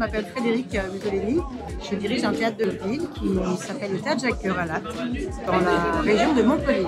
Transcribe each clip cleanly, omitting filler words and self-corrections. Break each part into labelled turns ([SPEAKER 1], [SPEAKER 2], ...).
[SPEAKER 1] Je m'appelle Frédéric Mussolini. Je dirige un théâtre de ville qui s'appelle le Théâtre Jacques Ralat, dans la région de Montpellier.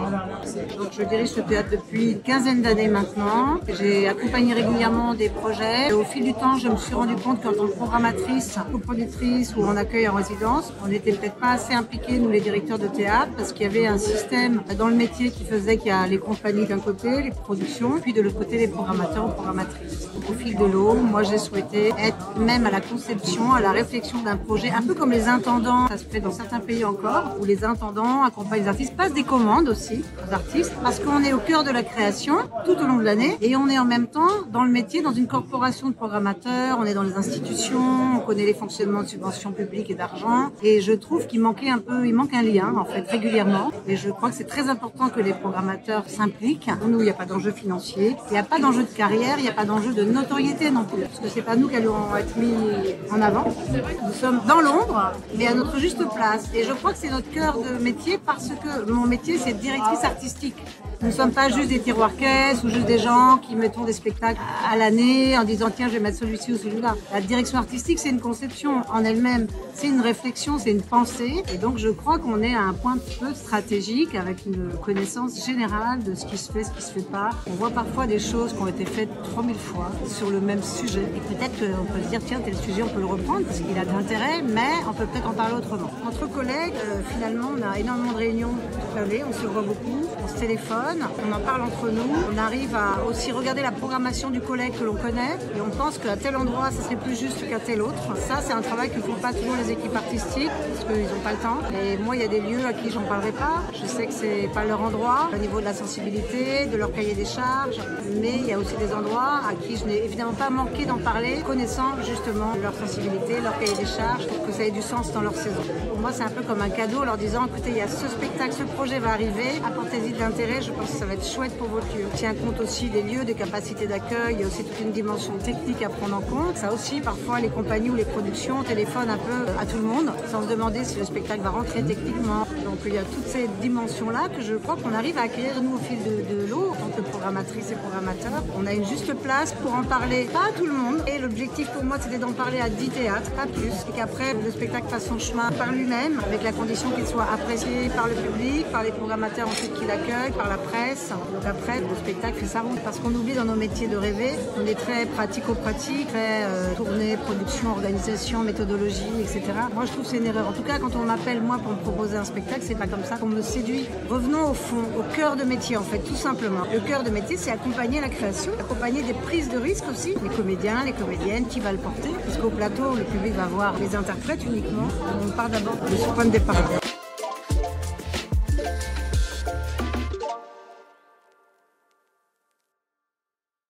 [SPEAKER 1] Donc, je dirige ce théâtre depuis une quinzaine d'années maintenant. J'ai accompagné régulièrement des projets. Et au fil du temps, je me suis rendu compte qu'en tant que programmatrice, coproductrice ou en accueil en résidence, on n'était peut-être pas assez impliqués, nous les directeurs de théâtre, parce qu'il y avait un système dans le métier qui faisait qu'il y a les compagnies d'un côté, les productions, puis de l'autre côté les programmateurs ou programmatrices. Donc, au fil de l'eau, moi j'ai souhaité être même à la conception, à la réflexion d'un projet, un peu comme les intendants, ça se fait dans certains pays encore, où les intendants accompagnent les artistes, passent des commandes aussi aux artistes, parce qu'on est au cœur de la création tout au long de l'année, et on est en même temps dans le métier, dans une corporation de programmateurs, on est dans les institutions, on connaît les fonctionnements de subventions publiques et d'argent, et je trouve qu'il manque un lien en fait régulièrement, et je crois que c'est très important que les programmateurs s'impliquent. Pour nous, il n'y a pas d'enjeu financier, il n'y a pas d'enjeu de carrière, il n'y a pas d'enjeu de notoriété non plus, parce que c'est pas nous qui allons être mis en avant. Nous sommes dans l'ombre, mais à notre juste place. Et je crois que c'est notre cœur de métier parce que mon métier, c'est directrice artistique. Nous ne sommes pas juste des tiroirs-caisses ou juste des gens qui mettons des spectacles à l'année en disant tiens, je vais mettre celui-ci ou celui-là. La direction artistique, c'est une conception en elle-même, c'est une réflexion, c'est une pensée. Et donc, je crois qu'on est à un point un peu stratégique avec une connaissance générale de ce qui se fait, ce qui se fait pas. On voit parfois des choses qui ont été faites 3000 fois sur le même sujet. Et peut-être qu'on peut se dire tiens, tel sujet, on peut le reprendre parce qu'il a de l'intérêt, mais on peut peut-être en parler autrement. Entre collègues, finalement, on a énormément de réunions toute l'année, on se voit beaucoup, on se téléphone. On en parle entre nous, on arrive à aussi regarder la programmation du collègue que l'on connaît et on pense qu'à tel endroit ça serait plus juste qu'à tel autre. Ça c'est un travail que font pas toujours les équipes artistiques parce qu'ils n'ont pas le temps. Et moi il y a des lieux à qui j'en parlerai pas, je sais que c'est pas leur endroit au niveau de la sensibilité, de leur cahier des charges, mais il y a aussi des endroits à qui je n'ai évidemment pas manqué d'en parler, connaissant justement leur sensibilité, leur cahier des charges, pour que ça ait du sens dans leur saison. Pour moi c'est un peu comme un cadeau leur disant écoutez il y a ce spectacle, ce projet va arriver, apportez-y de l'intérêt, je pense que ça va être chouette pour votre lieu. On tient compte aussi des lieux, des capacités d'accueil, il y a aussi toute une dimension technique à prendre en compte. Ça aussi, parfois, les compagnies ou les productions téléphonent un peu à tout le monde sans se demander si le spectacle va rentrer techniquement. Donc il y a toutes ces dimensions-là que je crois qu'on arrive à acquérir nous au fil de l'eau en tant que programmatrice et programmateur. On a une juste place pour en parler, pas à tout le monde. Et l'objectif pour moi, c'était d'en parler à 10 théâtres, pas plus. Et qu'après, le spectacle fasse son chemin par lui-même, avec la condition qu'il soit apprécié par le public, par les programmateurs ensuite qui l'accueillent, par la presse. Donc après, le spectacle fait sa route parce qu'on oublie dans nos métiers de rêver. On est très pratico-pratique, très tournée, production, organisation, méthodologie, etc. Moi, je trouve que c'est une erreur. En tout cas, quand on m'appelle, moi, pour me proposer un spectacle, c'est pas comme ça qu'on me séduit. Revenons au fond, au cœur de métier, en fait, tout simplement. Le cœur de métier, c'est accompagner la création, accompagner des prises de risques aussi. Les comédiens, les comédiennes, qui va le porter? Parce qu'au plateau, le public va voir les interprètes uniquement. On part d'abord de ce point de départ.